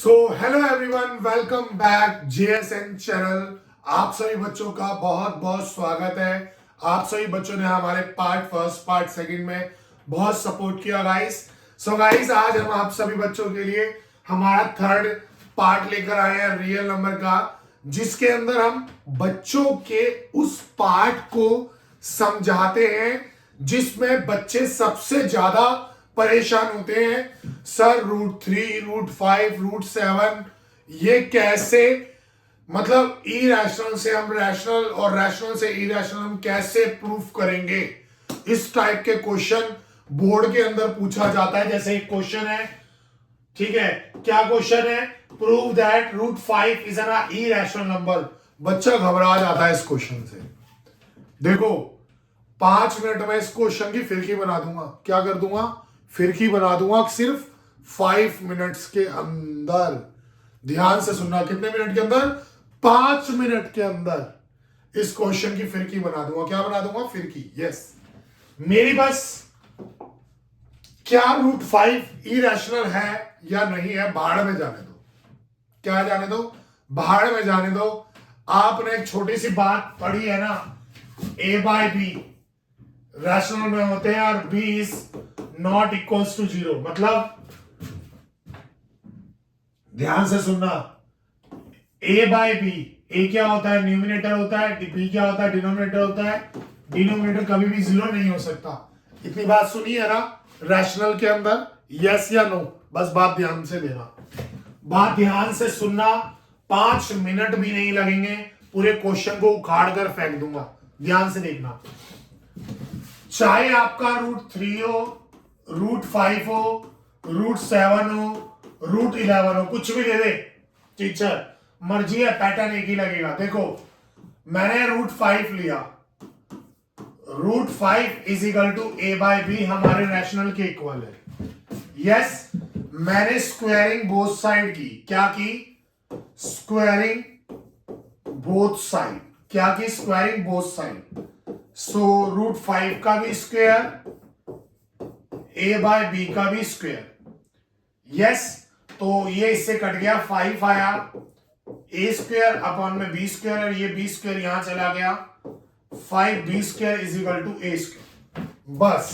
So hello everyone, welcome back JSON channel. आप सभी बच्चों का बहुत बहुत स्वागत है। आप सभी बच्चों ने हमारे पार्ट फर्स्ट पार्ट सेकंड में बहुत सपोर्ट किया गाइस। सो गाइस, आज हम आप सभी बच्चों के लिए हमारा थर्ड पार्ट लेकर आए हैं रियल नंबर का, जिसके अंदर हम बच्चों के उस पार्ट को समझाते हैं जिसमें बच्चे सबसे ज्यादा परेशान होते हैं। सर, रूट 3, रूट 5, रूट 7 ये कैसे, मतलब इरेशनल से हम रैशनल और रैशनल से इरेशनल हम कैसे प्रूफ करेंगे। इस टाइप के क्वेश्चन बोर्ड के अंदर पूछा जाता है। जैसे एक क्वेश्चन है, ठीक है, क्या क्वेश्चन है? Prove that root 5 is an irrational number. बच्चा घबरा जाता है इस क्वेश्चन से। देखो, 5 मिनट में इस क्वेश्चन की फिरकी बना दूंगा। क्या कर दूंगा? फिरकी बना दूंगा सिर्फ 5 मिनट्स के अंदर। ध्यान से सुनना, कितने मिनट के अंदर? 5 मिनट के अंदर इस क्वेश्चन की फिरकी बना दूंगा। क्या बना दूंगा? फिरकी। यस, मेरी बस क्या रूट 5 इरेशनल है या नहीं है, भाड़ में जाने दो। क्या जाने दो? भाड़ में जाने दो। आपने एक छोटी सी बात पढ़ी है ना, a/b रैशनल में होते हैं और b is not equals to 0। मतलब ध्यान से सुनना, a/b, a क्या होता है? न्यूमिनेटर होता है। b क्या होता है? डिनोमिनेटर होता है। डिनोमिनेटर कभी भी 0 नहीं हो सकता। इतनी बात सुनी है ना रैशनल के अंदर? यस या नो? बस बात ध्यान से देना, बात ध्यान से सुनना। 5 मिनट भी नहीं लगेंगे, पूरे क्वेश्चन को उखाड़ कर फेंक दूंगा। ध्यान से देखना, चाहे आपका रूट 3 हो, रूट 5 हो, रूट 7 हो, रूट 11 हो, कुछ भी दे दे टीचर, मर्जी है, पैटर्न एक ही लगेगा। देखो, मैंने रूट 5 लिया। Root 5 is equal to a/b हमारे रैशनल के इक्वल है। यस, मैंने स्क्वायरिंग बोथ साइड की। क्या की? Squaring both side. क्या की? Squaring both side. So root 5 का भी स्क्वायर, a/b का भी स्क्वायर। यस, तो ये इससे कट गया, 5 आया, a² अपॉन में b² और ये b² यहां चला गया। 5b² is equal to a²। बस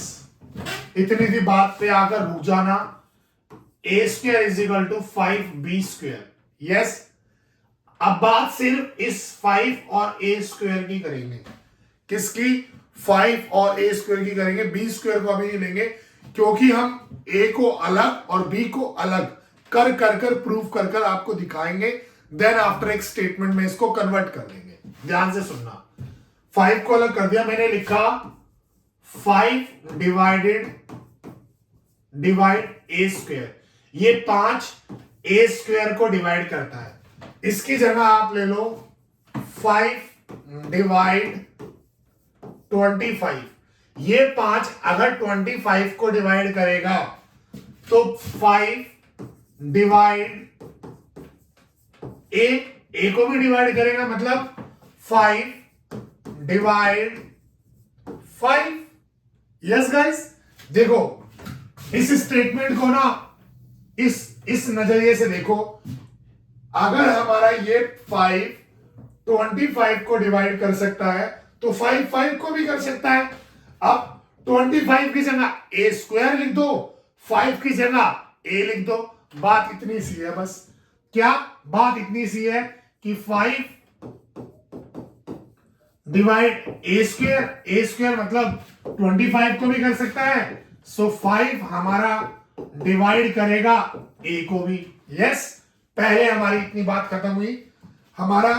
इतनी सी बात पे आकर रुक जाना। a² is equal to 5b²। Yes, अब बात सिर्फ इस 5 और a² की करेंगे। किसकी? 5 और a² की करेंगे। b² को अभी नहीं लेंगे, क्योंकि हम a को अलग और b को अलग कर कर प्रूव कर आपको दिखाएंगे। देन आफ्टर एक स्टेटमेंट में इसको कन्वर्ट कर लेंगे। ध्यान से सुनना, 5 को अलग कर दिया, मैंने लिखा 5 डिवाइड a²। ये 5 a² को डिवाइड करता है। इसकी जगह आप ले लो 5 डिवाइड 25। ये 5 अगर 25 को डिवाइड करेगा तो 5 डिवाइड a को भी डिवाइड करेगा, मतलब 5 डिवाइड 5। यस गाइस, देखो इस स्टेटमेंट को ना इस नजरिए से देखो। अगर हमारा ये 5 25 को डिवाइड कर सकता है तो 5 को भी कर सकता है। अब 25 की जगह a² लिख दो, 5 की जगह a लिख दो। बात इतनी सी है बस। क्या बात इतनी सी है कि 5 डिवाइड a² मतलब 25 को भी कर सकता है। सो 5 हमारा डिवाइड करेगा a को भी। यस, पहले हमारी इतनी बात खत्म हुई, हमारा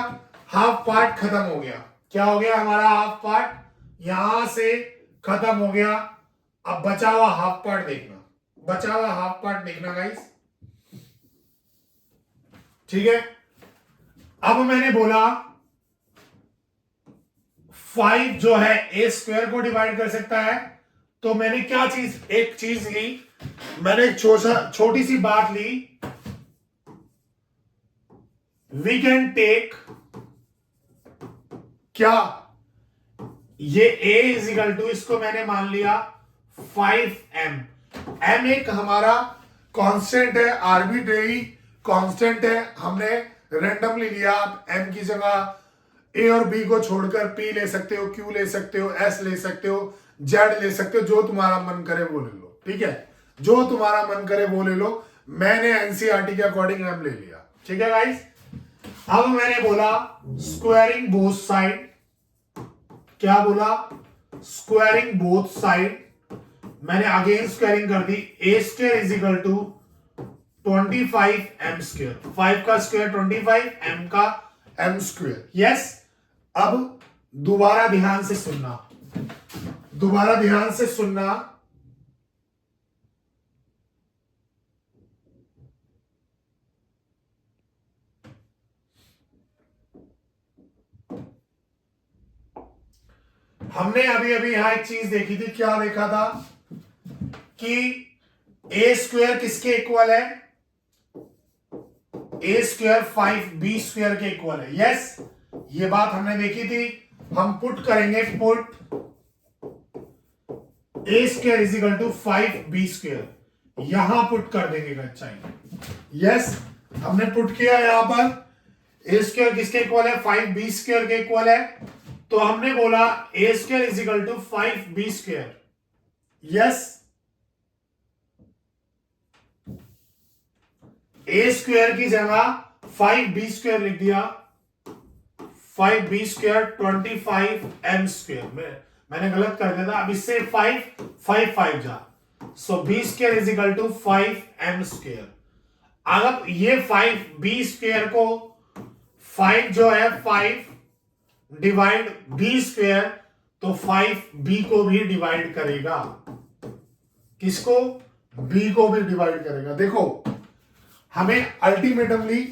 हाफ पार्ट खत्म हो गया। क्या हो गया? हमारा हाफ पार्ट यहां से खत्म हो गया। अब बचा हुआ हाफ पार्ट देखना, बचा हुआ हाफ पार्ट देखना गाइस, ठीक है। अब मैंने बोला 5 जो है a² को डिवाइड कर सकता है, तो मैंने क्या एक चीज ली, मैंने एक छोटी सी बात ली। वी कैन टेक, क्या? ये a इज इक्वल टू, इसको मैंने मान लिया 5m। m एक हमारा कांस्टेंट है, आर्बिट्रेरी कांस्टेंट है, हमने रैंडमली लिया। आप m की जगह a और b को छोड़कर p ले सकते हो, q ले सकते हो, s ले सकते हो, z ले सकते हो, जो तुम्हारा मन करे वो ले लो। ठीक है, जो तुम्हारा मन करे वो ले लो। मैंने एनसीईआरटी के अकॉर्डिंग m ले लिया। ठीक है गाइस, अब मैंने बोला स्क्वायरिंग बोथ साइड। क्या बोला? Squaring both side. मैंने अगेन स्क्वायरिंग कर दी। A square is equal to 25 M square. 5 का स्क्वायर 25, एम का एम स्क्वायर। यस, अब दोबारा ध्यान से सुनना, दोबारा ध्यान से सुनना। हमने अभी अभी यहां एक चीज देखी थी। क्या देखा था? कि ए स्क्वायर किसके इक्वल है? ए स्क्वायर 5b स्क्वायर के इक्वल है। यस, ये बात हमने देखी थी। हम पुट करेंगे, put a square is equal to 5b square, यहां पुट कर देंगे चाहिए। यस, हमने पुट किया यहां पर। ए स्क्वायर किसके इक्वल है? 5b स्क्वायर के इक्वल है। तो हमने बोला A square is equal to 5b square. Yes, A square की जगह 5b स्क्वायर लिख दिया। 5b square 25 M square. मैंने गलत कर दिया था। अब इससे 5 जा, so b square is equal to 5 m square. अगर ये 5b स्क्वायर को 5 जो है 5 डिवाइड b स्क्वायर, तो 5b को भी डिवाइड करेगा। किसको? b को भी डिवाइड करेगा। देखो, हमें अल्टीमेटमली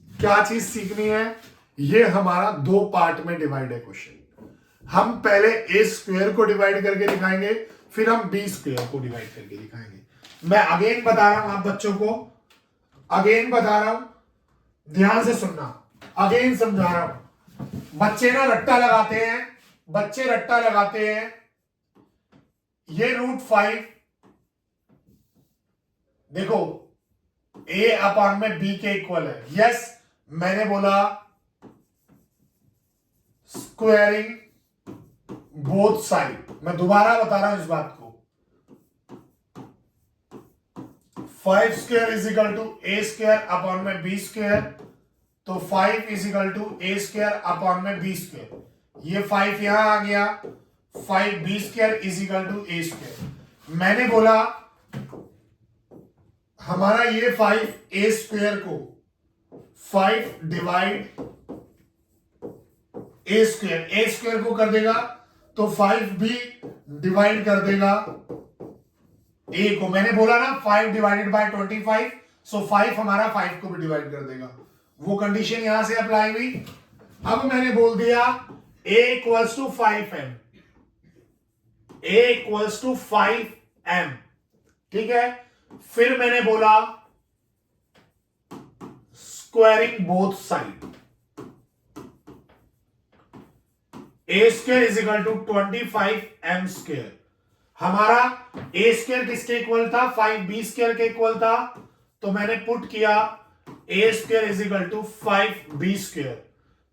क्या चीज सीखनी है? ये हमारा दो पार्ट में डिवाइड है क्वेश्चन। हम पहले ए स्क्वायर को डिवाइड करके दिखाएंगे, फिर हम बी स्क्वायर को डिवाइड करके दिखाएंगे। मैं अगेन बता रहा हूं आप बच्चों को, अगेन बता रहा हूं, ध्यान से सुनना, अगेन समझा रहा हूं। बच्चे ना रट्टा लगाते हैं, बच्चे रट्टा लगाते हैं। ये √5 देखो a अपॉन में b के इक्वल है। यस, मैंने बोला स्क्वायरिंग बोथ साइड। मैं दोबारा बता रहा हूं इस बात को। 5 square is equal to a square upon में b स्क्वायर, तो 5 is equal to a square upon में b स्क्वायर। ये 5 यहां आ गया, 5b square is equal to a square. मैंने बोला हमारा ये 5 a स्क्वायर को 5 डिवाइड a स्क्वायर को कर देगा, तो 5b डिवाइड कर देगा a को। मैंने बोला ना 5 डिवाइडेड बाय 25, सो 5 हमारा 5 को भी डिवाइड कर देगा। वो कंडीशन यहां से अप्लाई हुई। अब मैंने बोल दिया a equals to 5m, a equals to 5m। ठीक है, फिर मैंने बोला squaring both side. A square is equal to 25 M square. हमारा ए स्क्वायर किसके इक्वल था? 5b स्क्वायर के इक्वल था। तो मैंने पुट किया A square is equal to 5b square.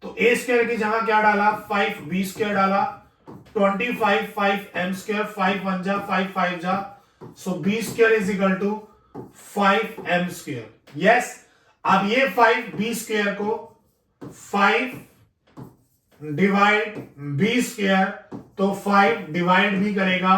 तो ए स्क्वायर की जगह क्या डाला? 5b स्क्वायर डाला। 25 5 एम स्क्वायर, 5 1 जा 5 5 जा, so b square is equal to 5 m square. Yes, अब ये 5b स्क्वायर को 5 डिवाइड b स्क्वायर, तो 5 डिवाइड भी करेगा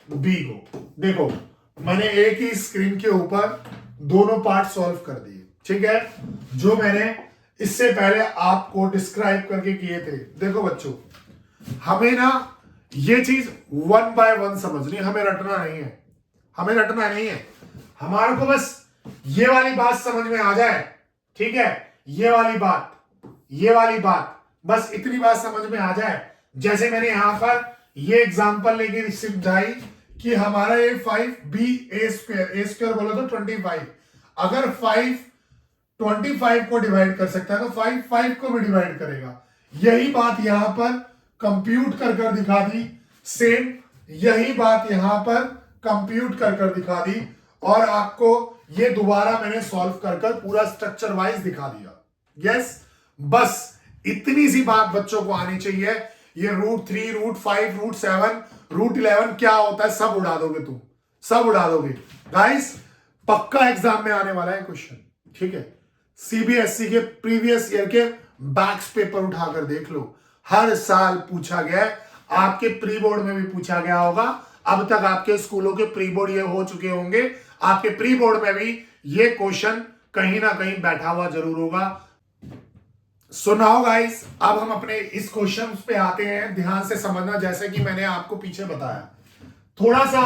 b को। देखो, मैंने एक ही स्क्रीन के ऊपर दोनों पार्ट सॉल्व कर दिए। ठीक है, जो मैंने इससे पहले आपको डिस्क्राइब करके किए थे। देखो बच्चों, हमें ना ये चीज 1 बाय 1 समझनी, हमें रटना नहीं है, हमें रटना नहीं है। हमारे को बस ये वाली बात समझ में आ जाए। ठीक है, ये वाली बात बस इतनी बात समझ में आ जाए। जैसे मैंने यहां पर ये एग्जांपल लेके समझाई कि हमारा ये 5b a स्क्वायर बोला तो 25। अगर 5 25 को डिवाइड कर सकता है तो 5 5 को भी डिवाइड करेगा। यही बात यहां पर कंप्यूट कर दिखा दी। सेम यही बात यहां पर कंप्यूट कर दिखा दी। और आपको ये दोबारा मैंने सॉल्व कर कर पूरा स्ट्रक्चर वाइज दिखा दिया। यस, बस इतनी सी बात बच्चों को आनी चाहिए। ये √3, √5, √7, √11 क्या होता है सब उड़ा दोगे तुम, सब उड़ा दोगे गाइस। पक्का एग्जाम में आने वाला है क्वेश्चन, ठीक है। सीबीएसई के प्रीवियस ईयर के बैक्स पेपर उठाकर देख लो, हर साल पूछा गया है। आपके प्री बोर्ड में भी पूछा गया होगा। अब तक आपके स्कूलों के प्री बोर्ड ये हो चुके होंगे, आपके प्री बोर्ड में भी ये क्वेश्चन कहीं ना कहीं बैठा हुआ जरूर होगा। सो नाउ गाइस, अब हम अपने इस क्वेश्चन पे आते हैं। ध्यान से समझना, जैसे कि मैंने आपको पीछे बताया, थोड़ा सा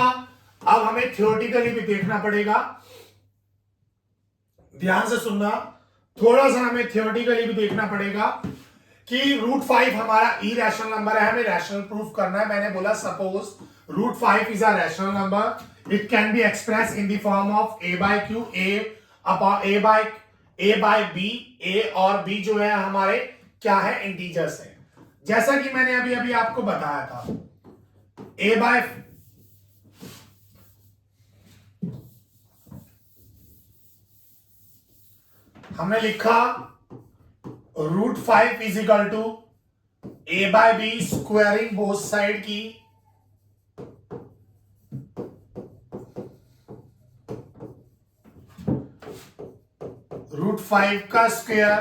अब हमें थियोरेटिकली भी देखना पड़ेगा। ध्यान से सुनना, थोड़ा सा हमें थियोरेटिकली भी देखना पड़ेगा कि √5 हमारा इरेशनल नंबर है, हमें रैशनल प्रूफ करना है। मैंने बोला suppose √5 is a rational number, it can be express in the form of a/q, a/b। a और b जो है हमारे क्या है, इंटीजर्स है। जैसा कि मैंने अभी अभी आपको बताया था, हमने लिखा √5 is equal to a/b squaring both side की √5 का स्क्वायर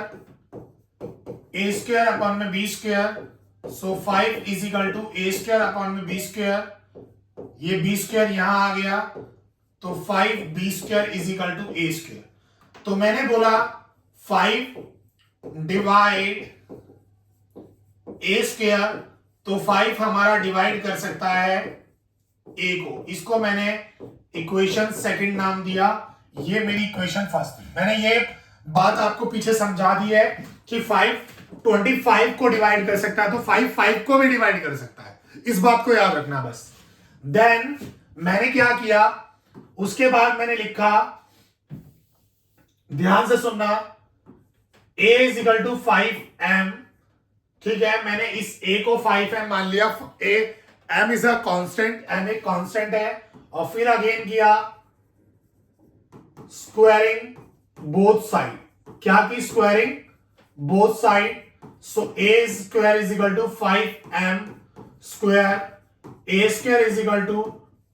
a² अपॉन में b²। So 5 is equal to a² upon में b²। ये b² यहां आ गया, तो 5b² is equal to a²। तो मैंने बोला 5 डिवाइड a², तो 5 हमारा डिवाइड कर सकता है a को। इसको मैंने इक्वेशन सेकंड नाम दिया, ये मेरी इक्वेशन फर्स्ट थी। मैंने ये बात आपको पीछे समझा दी है कि 5 25 को डिवाइड कर सकता है, तो 5 5 को भी डिवाइड कर सकता है। इस बात को याद रखना बस। देन मैंने क्या किया, उसके बाद मैंने लिखा, ध्यान से सुनना, a is equal to 5m। ठीक है, मैंने इस a को 5m मान लिया। m is a constant, m एक कांस्टेंट है। और फिर अगेन किया स्क्वायरिंग बोथ साइड। क्या की squaring both side. So a square is equal to 5m square, a² is equal to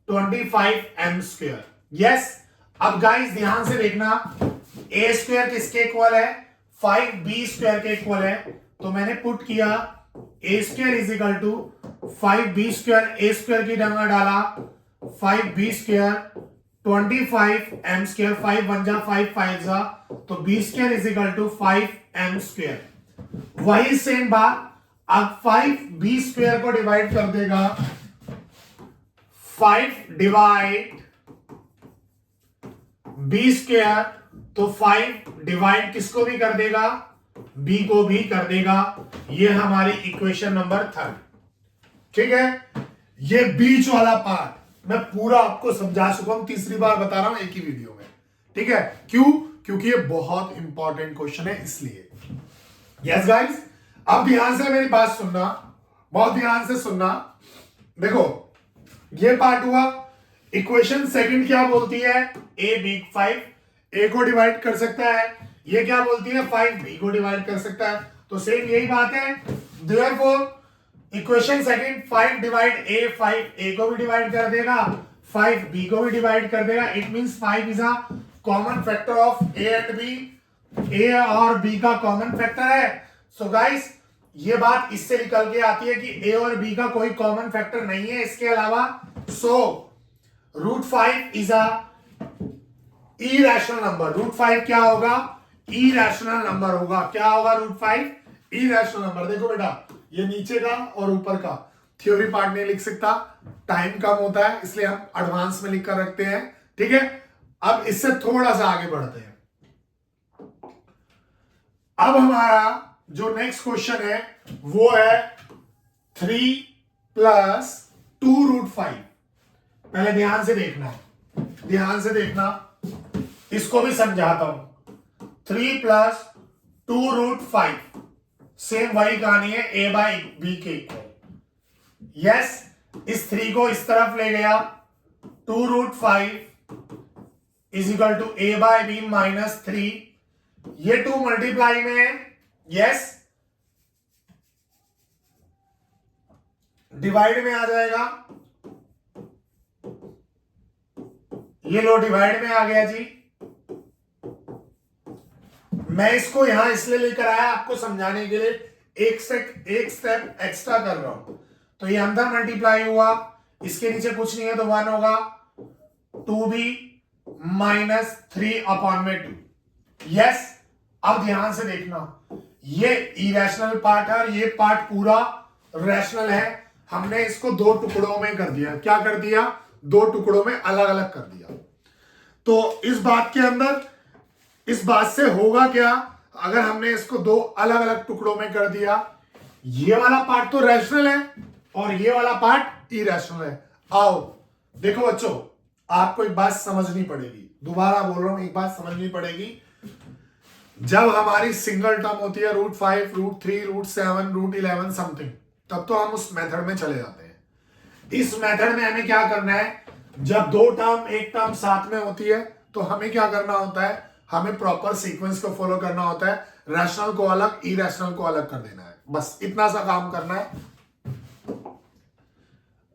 25m square. Yes, अब गाइस ध्यान से देखना, a² किसके इक्वल है, 5b² के इक्वल है। तो मैंने पुट किया a² is equal to 5b², a² की जगह डाला 5b², 25m², 5 1 जा 5 5 जा, तो b² is equal to 5m²। वही सेम बात, अब 5b² को डिवाइड कर देगा, 5 डिवाइड b², तो 5 डिवाइड किसको भी कर देगा, b को भी कर देगा। ये हमारी इक्वेशन नंबर 3। ठीक है, ये बीच वाला पार्ट मैं पूरा आपको समझा चुका हूं, तीसरी बार बता रहा हूं एक ही वीडियो में। ठीक है, क्यों, क्योंकि ये बहुत इंपॉर्टेंट क्वेश्चन है इसलिए। यस गाइस, अब ध्यान से मेरी बात सुनना, बहुत ध्यान से सुनना। देखो, ये पार्ट हुआ। इक्वेशन सेकंड क्या बोलती है, a/b, 5 a को डिवाइड कर सकता है। ये क्या बोलती है, 5 b को डिवाइड कर सकता है। तो सेम यही बात है। Therefore equation second 5 divide a, 5 a को भी डिवाइड कर देगा, 5 b को भी डिवाइड कर देगा। It means 5 is a common factor of a and b। a और b का कॉमन फैक्टर है। सो गाइस, ये बात इससे निकल के आती है कि a और b का कोई कॉमन फैक्टर नहीं है इसके अलावा। सो √5 इज अ इरेशनल नंबर। √5 क्या होगा, इरेशनल नंबर होगा। क्या होगा, √5 इरेशनल नंबर। देखो बेटा, ये नीचे का और ऊपर का थ्योरी पार्ट नहीं लिख सकता, टाइम कम होता है, इसलिए हम एडवांस में लिख कर रखते हैं। ठीक है, अब इससे थोड़ा सा आगे बढ़ते हैं। अब हमारा जो नेक्स्ट क्वेश्चन है वो है 3 + 2√5। पहले ध्यान से देखना, ध्यान से देखना, इसको भी समझाता हूं। 3 + 2√5 सेम वही कहानी है, a/b के इक्वल। यस, इस 3 को इस तरफ ले गया, 2√5 is equal to a by b minus 3, ये 2 मल्टीप्लाई में है, यस, डिवाइड में आ जाएगा, ये लो डिवाइड में आ गया जी। मैं इसको यहां इसलिए लेकर आया आपको समझाने के लिए, एक स्टेप एक्स्ट्रा कर रहा हूं। तो ये अंदर मल्टीप्लाई हुआ, इसके नीचे कुछ नहीं है तो 1 होगा, 2b माइनस 3 अपॉन में 2, यस। अब ध्यान से देखना, ये इरेशनल पार्ट है और ये पार्ट पूरा रैशनल है। हमने इसको 2 टुकड़ों में कर दिया। क्या कर दिया? 2 टुकड़ों में अलग अलग कर दिया। तो इस बात के अंदर, इस बात से होगा क्या, अगर हमने इसको 2 अलग अलग टुकड़ों में कर दिया, ये वाला पार्ट तो रैशनल है और ये वाला पार्ट इरेशनल है। आओ देखो बच्चों, आपको एक बात समझनी पड़ेगी, दोबारा बोल रहा हूं, एक बात समझनी पड़ेगी। जब हमारी सिंगल टर्म होती है √5, √3, √7, √11 समथिंग, तब तो हम उस मेथड में चले जाते हैं। इस मेथड में हमें क्या करना है, जब 2 टर्म एक टर्म साथ में होती है तो हमें क्या करना होता है, हमें प्रॉपर सीक्वेंस को फॉलो करना होता है, रैशनल को अलग, इरेशनल को अलग कर देना है, बस इतना सा काम करना है।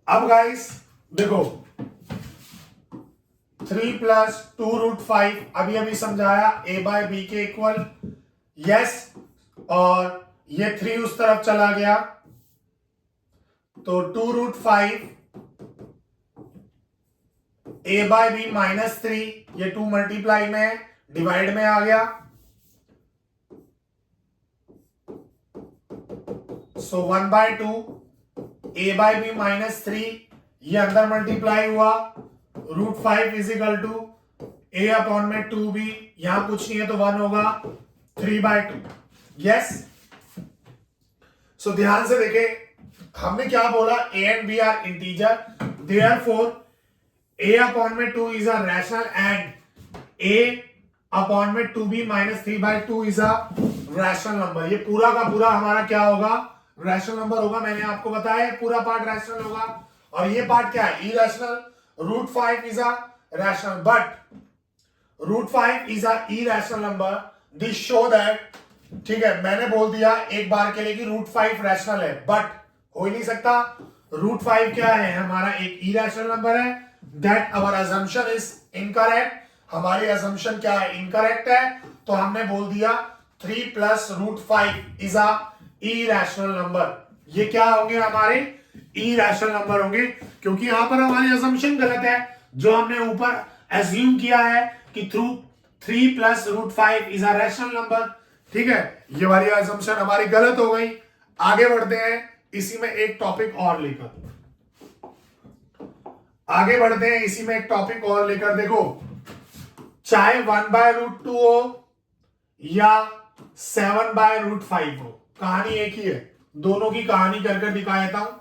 अब गाइस देखो, 3 प्लस 2√5 अभी अभी समझाया, a बाय बी के इक्वल, यस, और ये 3 उस तरफ चला गया तो 2√5 a बाय बी माइनस 3, ये 2 मल्टीप्लाई में डिवाइड में आ गया, so 1/2 a by b minus 3, ये अंदर मल्टीप्लाई हुआ, √5 is equal to a upon में 2b, यहां कुछ नहीं है तो 1 होगा, 3/2, यस। सो ध्यान से देखें, हमने क्या बोला, a and b are integer, therefore a upon में 2 is a rational and a upon में 2b minus 3/2 is a rational number. ये पूरा का पूरा हमारा क्या होगा, रैशनल नंबर होगा। मैंने आपको बताया पूरा पार्ट रैशनल होगा और ये पार्ट क्या है, irrational. √5 is a rational but √5 is a irrational number, this show that, ठीक है, मैंने बोल दिया एक बार के लिए कि √5 रैशनल है, बट हो ही नहीं सकता। √5 क्या है, हमारा एक इरेशनल नंबर है, that our assumption is incorrect. हमारी अजम्पशन क्या है, इनकरेक्ट है, तो हमने बोल दिया 3 plus √5 is a irrational number. ये क्या होंगे, हमारे इरेशनल नंबर होंगे, क्योंकि यहां पर हमारी अजम्पशन गलत है। जो हमने ऊपर एज्यूम किया है कि 3 plus √5 is a rational number, ठीक है, ये वाली अजम्पशन हमारी गलत हो गई। आगे बढ़ते हैं, इसी में एक टॉपिक और लेकर आगे बढ़ते हैं, इसी में एक टॉपिक और लेकर। देखो, चाहे 1/√2 हो या 7/√5 हो, कहानी एक ही है। दोनों की कहानी कर दिखा देता हूं,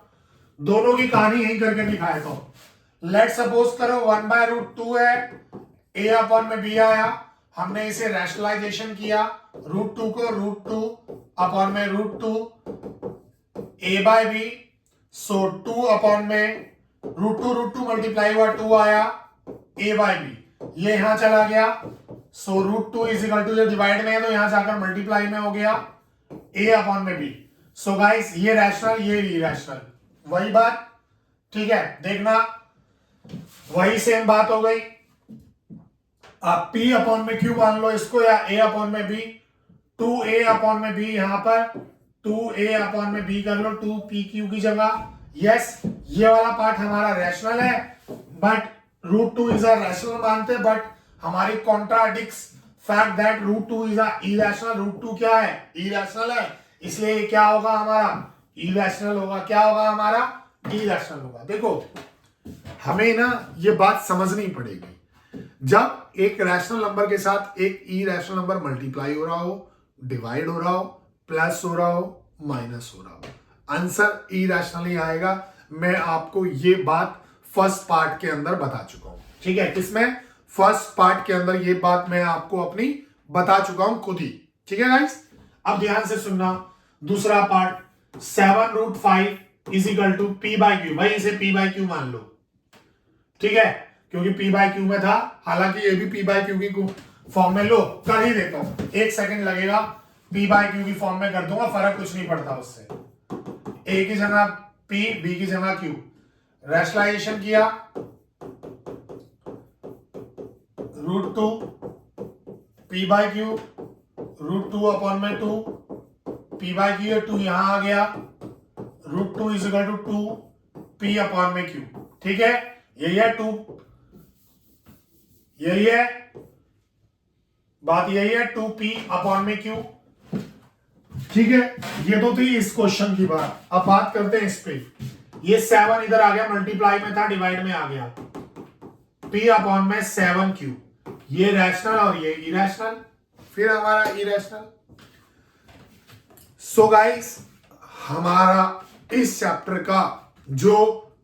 दोनों की कहानी यही करके दिखा देता हूं। लेट सपोज करो 1/√2 है, a अपॉन में b आया, हमने इसे रैशनलाइजेशन किया, √2 को √2 अपॉन में √2 a by b, so 2 upon में √2 मल्टीप्लाई हुआ 2 आया, a बाय b, ये यहां चला गया, सो √2 इज इक्वल टू, ये डिवाइड में है तो यहां जाकर मल्टीप्लाई में हो गया, a अपॉन में b। सो गाइस, ये रैशनल, ये इरेशनल, वही बात, ठीक है, देखना वही सेम बात हो गई। आप p अपॉन में q मान लो इसको, या a अपॉन में b, 2a अपॉन में b, यहां पर 2a अपॉन में b कर लो, 2pq की जगह, यस। ये वाला पार्ट हमारा रैशनल है, बट √2 इज अ रैशनल मानते, बट हमारी contradicts fact that √2 is a irrational. √2 क्या है, इरेशनल है, इसलिए ये क्या होगा, हमारा इरेशनल होगा। क्या होगा, हमारा इरेशनल होगा। देखो, हमें ना ये बात समझनी पड़ेगी, जब एक रैशनल नंबर के साथ एक इरेशनल नंबर मल्टीप्लाई हो रहा हो, डिवाइड हो रहा हो, प्लस हो रहा हो, माइनस हो रहा हो, आंसर इरेशनल ही आएगा। मैं आपको ये बात फर्स्ट पार्ट के अंदर बता चुका हूं, ठीक है, किसमें, फर्स्ट पार्ट के अंदर ये बात मैं आपको अपनी बता चुका हूं खुद ही, ठीक है गाइस। अब ध्यान से सुनना, दूसरा part, 7√5 is equal to p/q, भाई इसे p/q मान लो, ठीक है, क्योंकि पी बाय क्यू में था, हालांकि ये भी पी बाय क्यू की फॉर्म में लो कर ही देता हूं, 1 सेकंड लगेगा, पी बाय क्यू की फॉर्म में कर दूंगा, फर्क कुछ नहीं पड़ता उससे। ए की जगह पी, बी की जगह क्यू, रैशनलाइजेशन किया, √2 p by q, √2/2, p by q 2 यहां आ गया, √2 = 2 p/q। ठीक है, यही है 2, यही है बात, यही है 2p/q। ठीक है, ये तो थी इस क्वेश्चन की बात। अब बात करते हैं इस पे। ये 7 इधर आ गया, मल्टीप्लाई में था, डिवाइड में आ गया, p/7q। ये रैशनल और ये इरेशनल, फिर हमारा इरेशनल। सो गाइस, हमारा इस चैप्टर का जो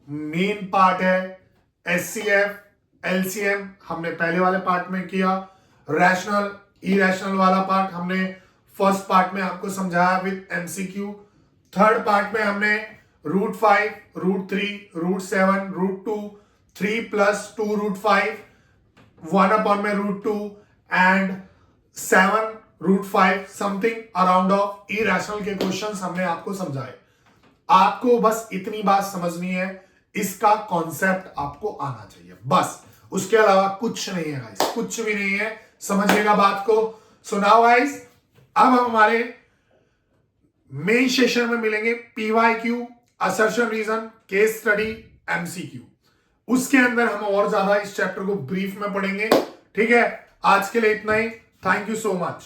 मेन पार्ट है, एचसीएफ, एलसीएम हमने पहले वाले पार्ट में किया, रैशनल इरेशनल वाला पार्ट हमने फर्स्ट पार्ट में आपको समझाया विद एमसीक्यू। थर्ड पार्ट में हमने √5, √3, √7, √2, 3 + 2 √5, 1/√2 and 7 √5 something around of irrational के क्वेश्चंस हमने आपको समझाए। आपको बस इतनी बात समझनी है, इसका कॉन्सेप्ट आपको आना चाहिए, बस, उसके अलावा कुछ नहीं है गाइस, कुछ भी नहीं है, समझिएगा बात को। सो नाउ गाइस, अब हम हमारे मेन सेशन में मिलेंगे PYQ, assertion reason, case study, MCQ. उसके अंदर हम और ज्यादा इस चैप्टर को ब्रीफ में पढ़ेंगे। ठीक है, आज के लिए इतना ही। Thank you so much.